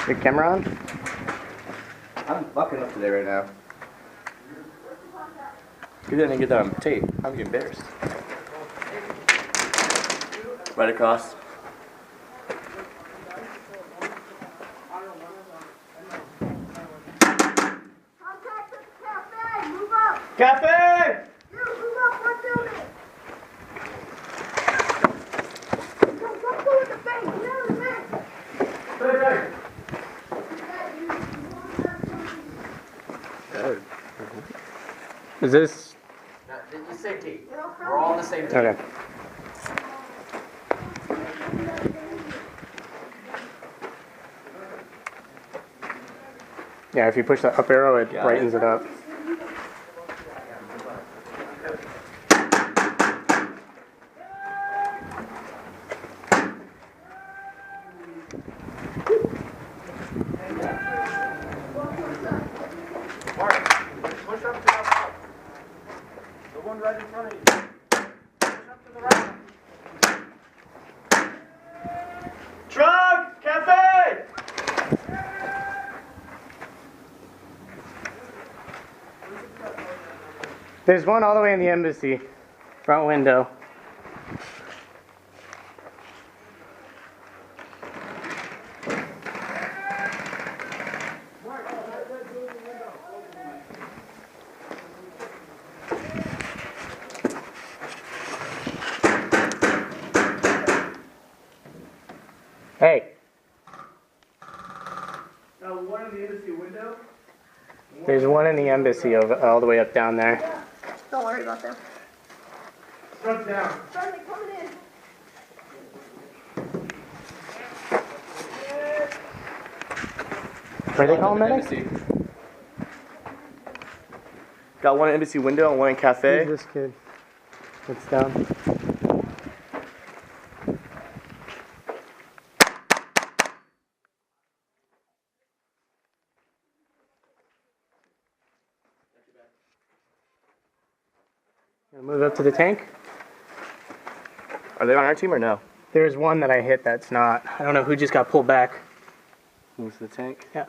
The camera on? I'm fucking up today right now. You didn't get that on tape. I'm getting embarrassed. Right across. Contact at the cafe! Move up! Cafe! You move up one building! Don't go in the bank! Get out of the bank! Right. Is this? You say team. We're all on the same team. Okay. Yeah, if you push the up arrow, it brightens it up. Push up to the top. The one right in front of you. Push up to the right. Truck! Cafe! There's one all the way in the embassy, front window. Hey. One in the embassy window. There's one in the embassy all the way up down there. Don't worry about them. Front down. Sergeant, coming in! Where they call medics? Got one in embassy window and one in cafe. Who's this kid? It's down. Move up to the tank. Are they on our team or no? There's one that I hit that's not. I don't know who just got pulled back. Move to the tank. Yeah.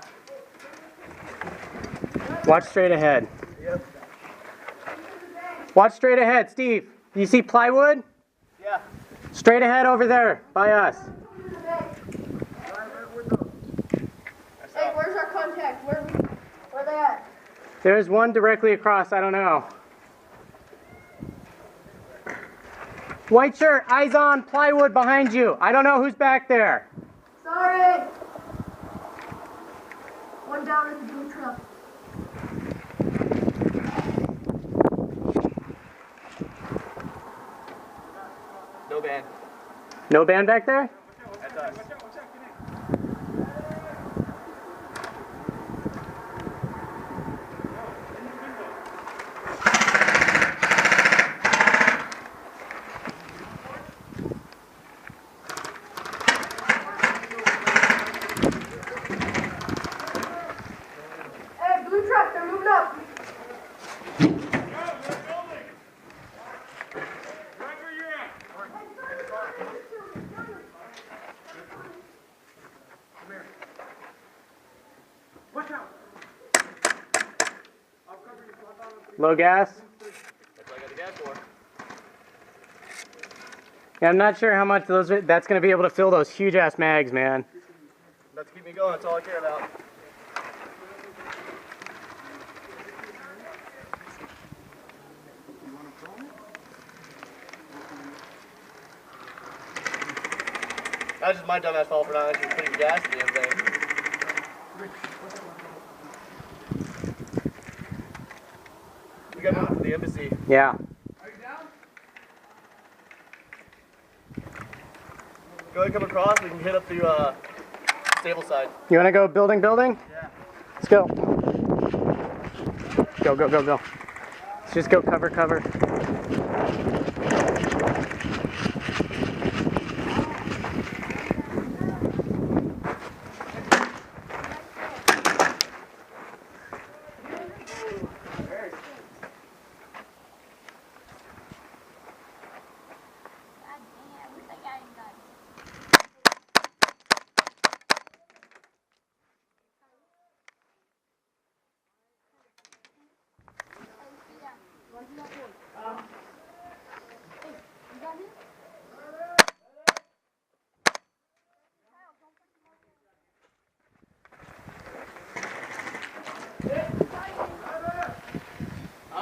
Watch straight ahead. Yep. Watch straight ahead, Steve. Do you see plywood? Yeah. Straight ahead over there by us. Hey, where's our contact? Where they at? There's one directly across. I don't know. White shirt, eyes on, plywood behind you. I don't know who's back there. Sorry! One down at the blue truck. No band. No band back there? That's us. Hey, blue truck, they're moving up! Low gas? That's what I got the gas for. Yeah, I'm not sure how much that's going to be able to fill those huge ass mags, man. Enough to keep me going, that's all I care about. That was just my dumbass fault for not actually putting gas in the damn thing. We got moved to the embassy. Yeah. Are you down? Go ahead and come across, we can hit up the stable side. You want to go building? Yeah. Let's go. Go. Let's just go cover.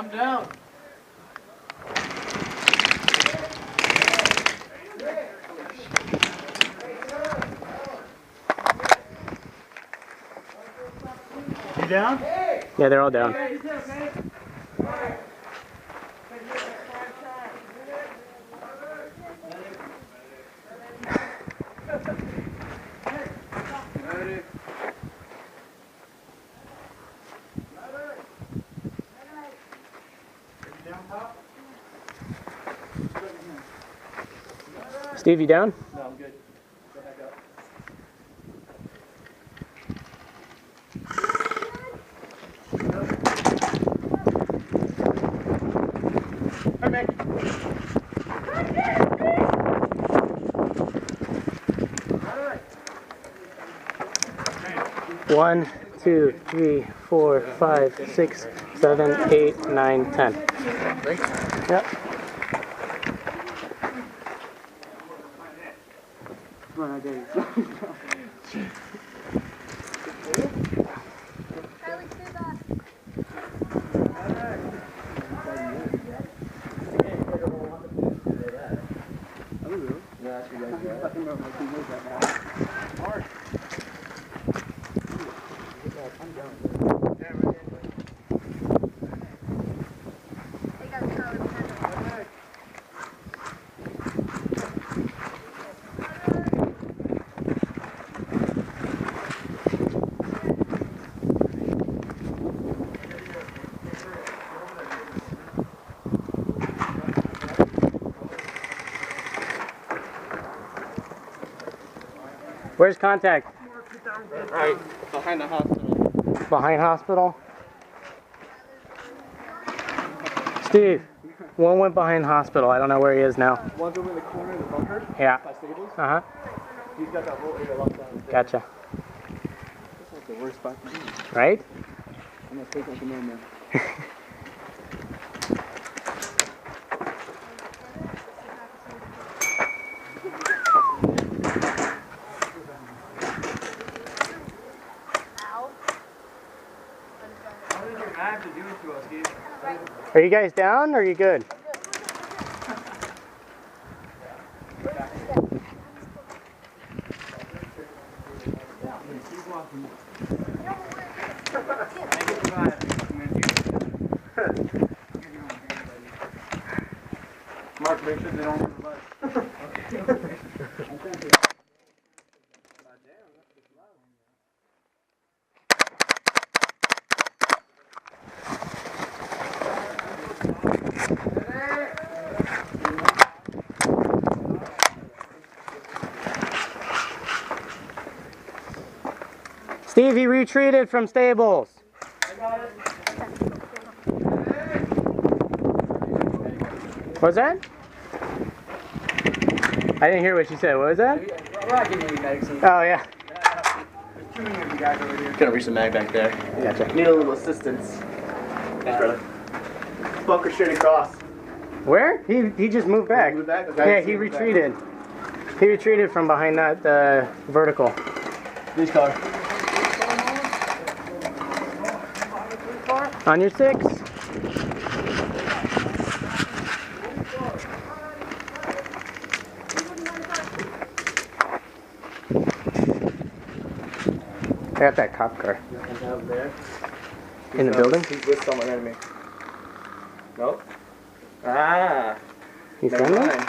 Come down. You down? Yeah, they're all down. Steve, you down? No, I'm good. Go back up. Hey, Mick. 1, 2, 3, 4, 5, 6, 7, 8, 9, 10. Thanks. Yep. Kylie, stay back. They got Kylie behind them. Where's contact? Right behind the hospital. Behind hospital? Steve, one went behind hospital. I don't know where he is now. One's over in the corner of the bunker. Yeah. By stables. Uh-huh. He's got that whole area locked down. Gotcha. That's like the worst spot to be. Right? I'm gonna take like a man. Ow. What did your mag do to us, Steve? Are you guys down or are you good? Mark, make sure they don't leave the bus. Steve, he retreated from stables. What was that? I didn't hear what you said. What was that? We're not giving you medicine. Oh, yeah. There's too many of you guys over here. Gonna reach the mag back there. Gotcha. Need a little assistance. Thanks, brother. Bunker straight across. Where? He just moved back. Moved back? Okay. Yeah, he retreated. He retreated from behind that vertical. This car. On your 6. I got that cop car. Out there. In the building? He's with someone enemy. Nope. Ah. He's Never friendly? mind.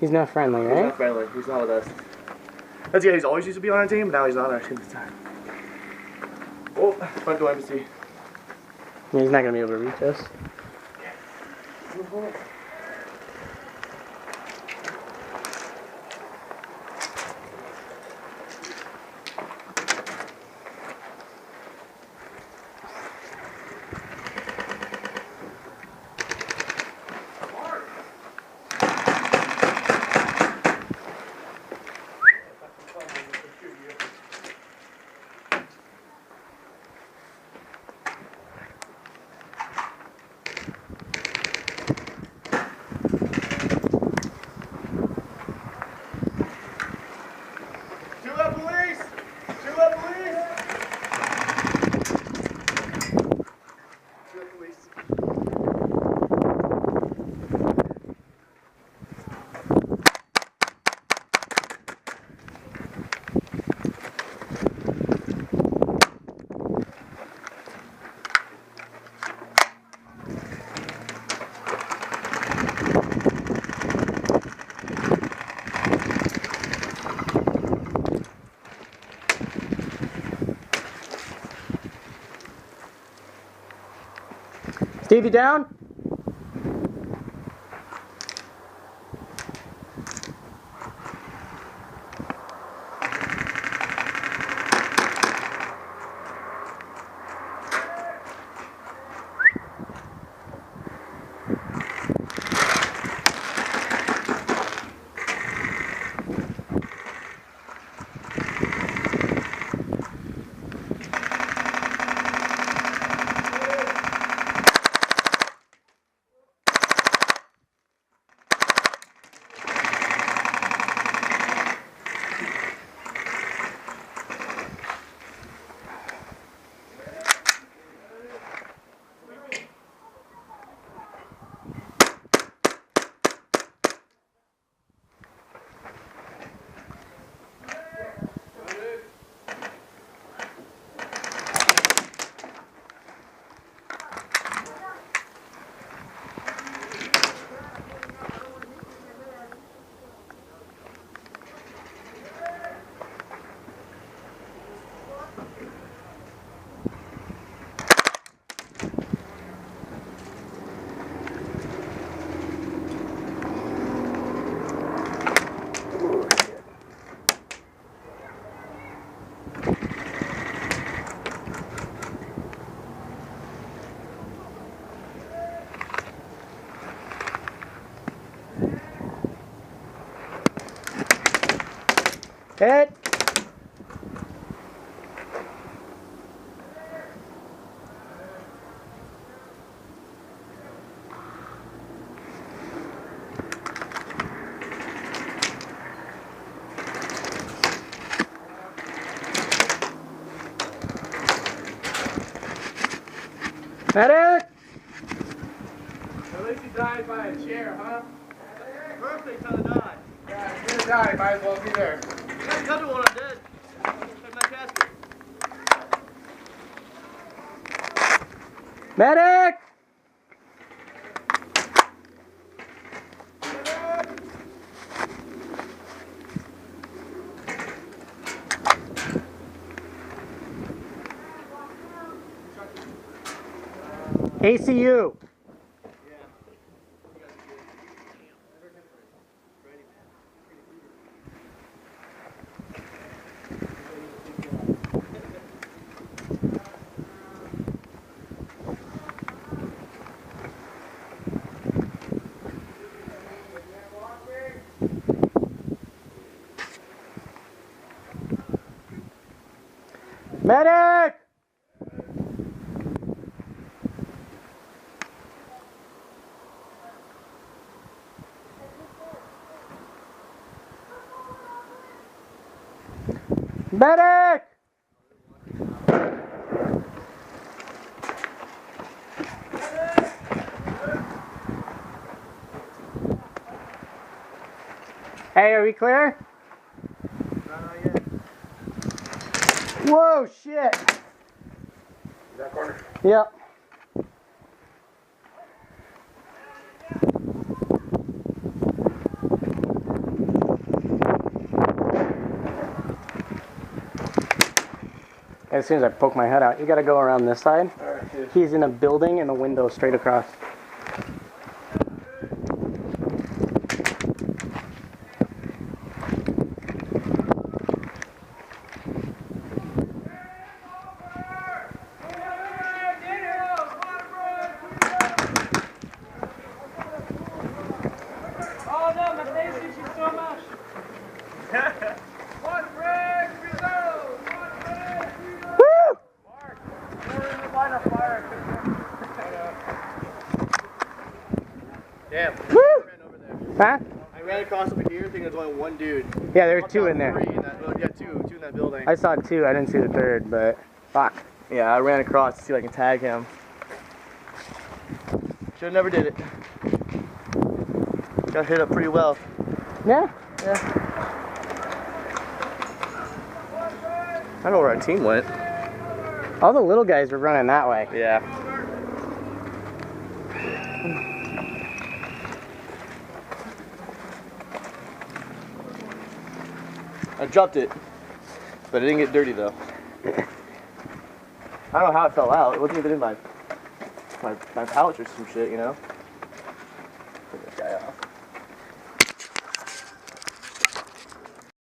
He's not friendly, He's right? not friendly. He's not with us. That's the guy who's always used to be on our team, but now he's not on our team this time. Oh, front door embassy. He's not going to be able to reach us. Stevie down. Hit. Medic! At least he died by a chair, huh? Perfect how to die. Yeah, if you're gonna die, might as well be there. You got another one, I'm dead. Check my casket. Medic! ACU. Medic! Medic! Hey, are we clear? Not yet. Whoa, shit! Is that corner? Yep. As soon as I poke my head out, you gotta go around this side. Alright, dude. He's in a building and the window straight across. Oh no, my face itches so much. One break, reload! One break, reload! Woo! Mark, we're in the line of fire. Damn. Woo! I ran over there. Huh? I ran across over here thinking there was only one dude. Yeah, there's Walked two out in there. three in that building. Yeah, two in that building. I saw two, I didn't see the third, but fuck. Yeah, I ran across to see if I can tag him. Should've never did it. Got hit up pretty well. Yeah? Yeah. I don't know where our team went. All the little guys were running that way. Yeah. I dropped it, but it didn't get dirty though. I don't know how it fell out. It wasn't even in my my pouch or some shit, you know?